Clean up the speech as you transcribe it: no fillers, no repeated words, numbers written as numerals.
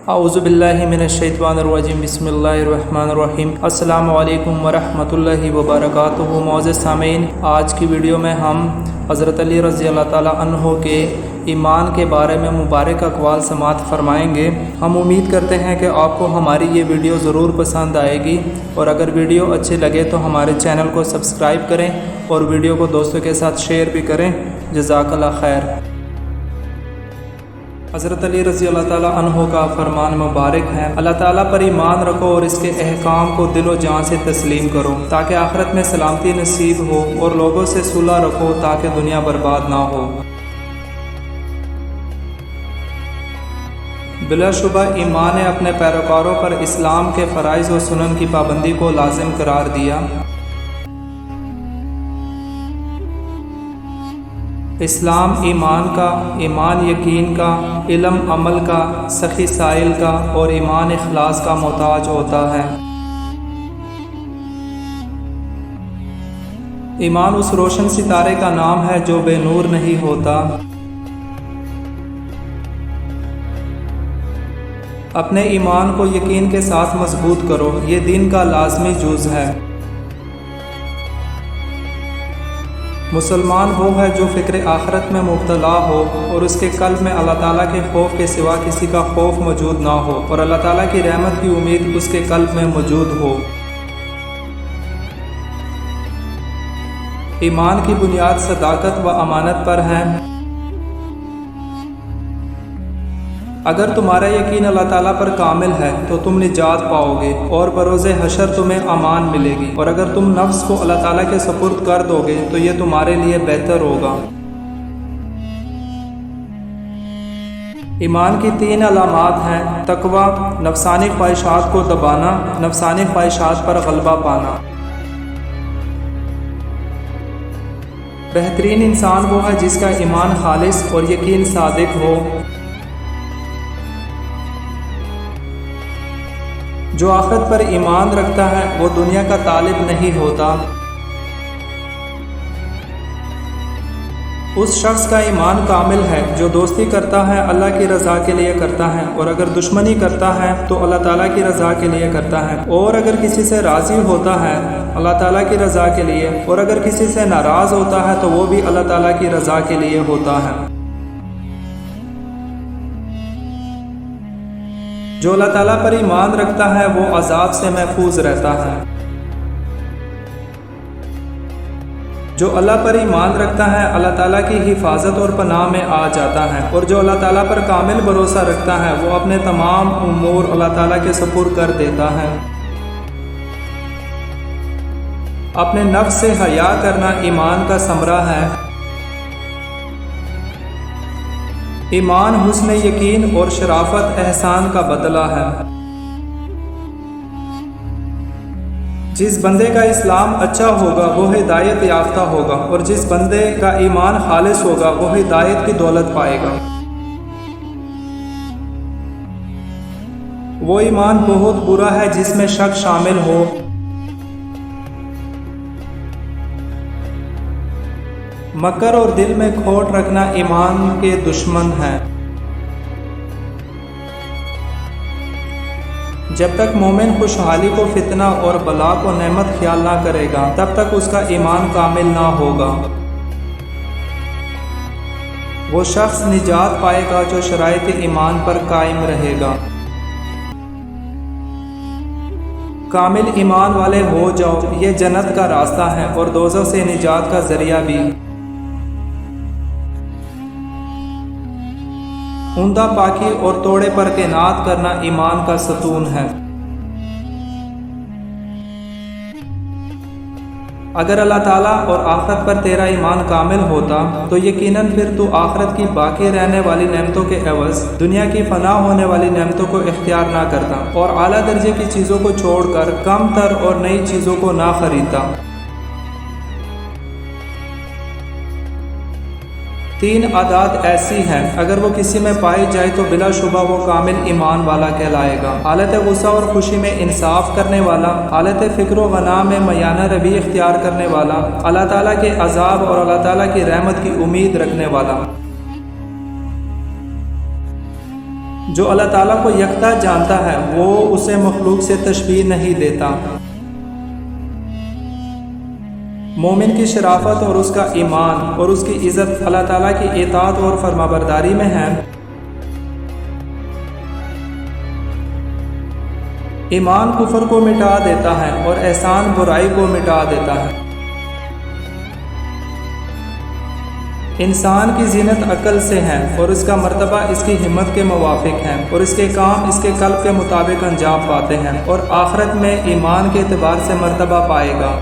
اعوذ باللہ من الشیطان الرجیم بسم اللہ الرحمن الرحیم السلام علیکم ورحمۃ اللہ وبرکاتہ۔ معزز سامعین، آج کی ویڈیو میں ہم حضرت علی رضی اللہ تعالیٰ عنہ کے ایمان کے بارے میں مبارک اقوال سماعت فرمائیں گے۔ ہم امید کرتے ہیں کہ آپ کو ہماری یہ ویڈیو ضرور پسند آئے گی، اور اگر ویڈیو اچھی لگے تو ہمارے چینل کو سبسکرائب کریں اور ویڈیو کو دوستوں کے ساتھ شیئر بھی کریں۔ جزاک اللہ خیر۔ حضرت علی رضی اللہ تعالیٰ عنہ کا فرمان مبارک ہے، اللہ تعالیٰ پر ایمان رکھو اور اس کے احکام کو دل و جان سے تسلیم کرو تاکہ آخرت میں سلامتی نصیب ہو، اور لوگوں سے صلح رکھو تاکہ دنیا برباد نہ ہو۔ بلا شبہ ایمان نے اپنے پیروکاروں پر اسلام کے فرائض و سنن کی پابندی کو لازم قرار دیا۔ اسلام ایمان کا، ایمان یقین کا، علم عمل کا، سخی سائل کا اور ایمان اخلاص کا محتاج ہوتا ہے۔ ایمان اس روشن ستارے کا نام ہے جو بے نور نہیں ہوتا۔ اپنے ایمان کو یقین کے ساتھ مضبوط کرو، یہ دین کا لازمی جز ہے۔ مسلمان وہ ہے جو فکر آخرت میں مبتلا ہو اور اس کے قلب میں اللہ تعالیٰ کے خوف کے سوا کسی کا خوف موجود نہ ہو، اور اللہ تعالیٰ کی رحمت کی امید اس کے قلب میں موجود ہو۔ ایمان کی بنیاد صداقت و امانت پر ہے۔ اگر تمہارا یقین اللہ تعالیٰ پر کامل ہے تو تم نجات پاؤ گے اور بروز حشر تمہیں امان ملے گی، اور اگر تم نفس کو اللہ تعالیٰ کے سپرد کر دو گے تو یہ تمہارے لیے بہتر ہوگا۔ ایمان کی 3 علامات ہیں: تقویٰ، نفسانی خواہشات کو دبانا، نفسانی خواہشات پر غلبہ پانا۔ بہترین انسان وہ ہے جس کا ایمان خالص اور یقین صادق ہو۔ جو آخرت پر ایمان رکھتا ہے وہ دنیا کا طالب نہیں ہوتا۔ اس شخص کا ایمان کامل ہے جو دوستی کرتا ہے اللہ کی رضا کے لیے کرتا ہے، اور اگر دشمنی کرتا ہے تو اللہ تعالیٰ کی رضا کے لیے کرتا ہے، اور اگر کسی سے راضی ہوتا ہے اللہ تعالیٰ کی رضا کے لیے، اور اگر کسی سے ناراض ہوتا ہے تو وہ بھی اللہ تعالیٰ کی رضا کے لیے ہوتا ہے۔ جو اللہ تعالیٰ پر ایمان رکھتا ہے وہ عذاب سے محفوظ رہتا ہے۔ جو اللہ پر ایمان رکھتا ہے اللہ تعالیٰ کی حفاظت اور پناہ میں آ جاتا ہے، اور جو اللہ تعالیٰ پر کامل بھروسہ رکھتا ہے وہ اپنے تمام امور اللہ تعالیٰ کے سپرد کر دیتا ہے۔ اپنے نفس سے حیا کرنا ایمان کا ثمرہ ہے۔ ایمان حسن یقین اور شرافت احسان کا بدلہ ہے۔ جس بندے کا اسلام اچھا ہوگا وہ ہدایت یافتہ ہوگا، اور جس بندے کا ایمان خالص ہوگا وہ ہدایت کی دولت پائے گا۔ وہ ایمان بہت برا ہے جس میں شک شامل ہو۔ مکر اور دل میں کھوٹ رکھنا ایمان کے دشمن ہیں۔ جب تک مومن خوشحالی کو فتنہ اور بلا کو نعمت خیال نہ کرے گا تب تک اس کا ایمان کامل نہ ہوگا۔ وہ شخص نجات پائے گا جو شرائط ایمان پر قائم رہے گا۔ کامل ایمان والے ہو جاؤ، یہ جنت کا راستہ ہے اور دوزخ سے نجات کا ذریعہ بھی۔ عمدہ پاکی اور توڑے پر قناعت کرنا ایمان کا ستون ہے۔ اگر اللہ تعالیٰ اور آخرت پر تیرا ایمان کامل ہوتا تو یقیناً پھر تو آخرت کی باقی رہنے والی نعمتوں کے عوض دنیا کی فنا ہونے والی نعمتوں کو اختیار نہ کرتا، اور اعلیٰ درجے کی چیزوں کو چھوڑ کر کم تر اور نئی چیزوں کو نہ خریدتا۔ 3 عادات ایسی ہیں اگر وہ کسی میں پائی جائے تو بلا شبہ وہ کامل ایمان والا کہلائے گا۔ حالت غصہ اور خوشی میں انصاف کرنے والا، حالت فکر و غنا میں میانہ روی اختیار کرنے والا، اللہ تعالیٰ کے عذاب اور اللہ تعالیٰ کی رحمت کی امید رکھنے والا۔ جو اللہ تعالیٰ کو یکتا جانتا ہے وہ اسے مخلوق سے تشبیہ نہیں دیتا۔ مومن کی شرافت اور اس کا ایمان اور اس کی عزت اللہ تعالیٰ کی اطاعت اور فرمانبرداری میں ہے۔ ایمان کفر کو مٹا دیتا ہے اور احسان برائی کو مٹا دیتا ہے۔ انسان کی زینت عقل سے ہے اور اس کا مرتبہ اس کی ہمت کے موافق ہے، اور اس کے کام اس کے قلب کے مطابق انجام پاتے ہیں، اور آخرت میں ایمان کے اعتبار سے مرتبہ پائے گا۔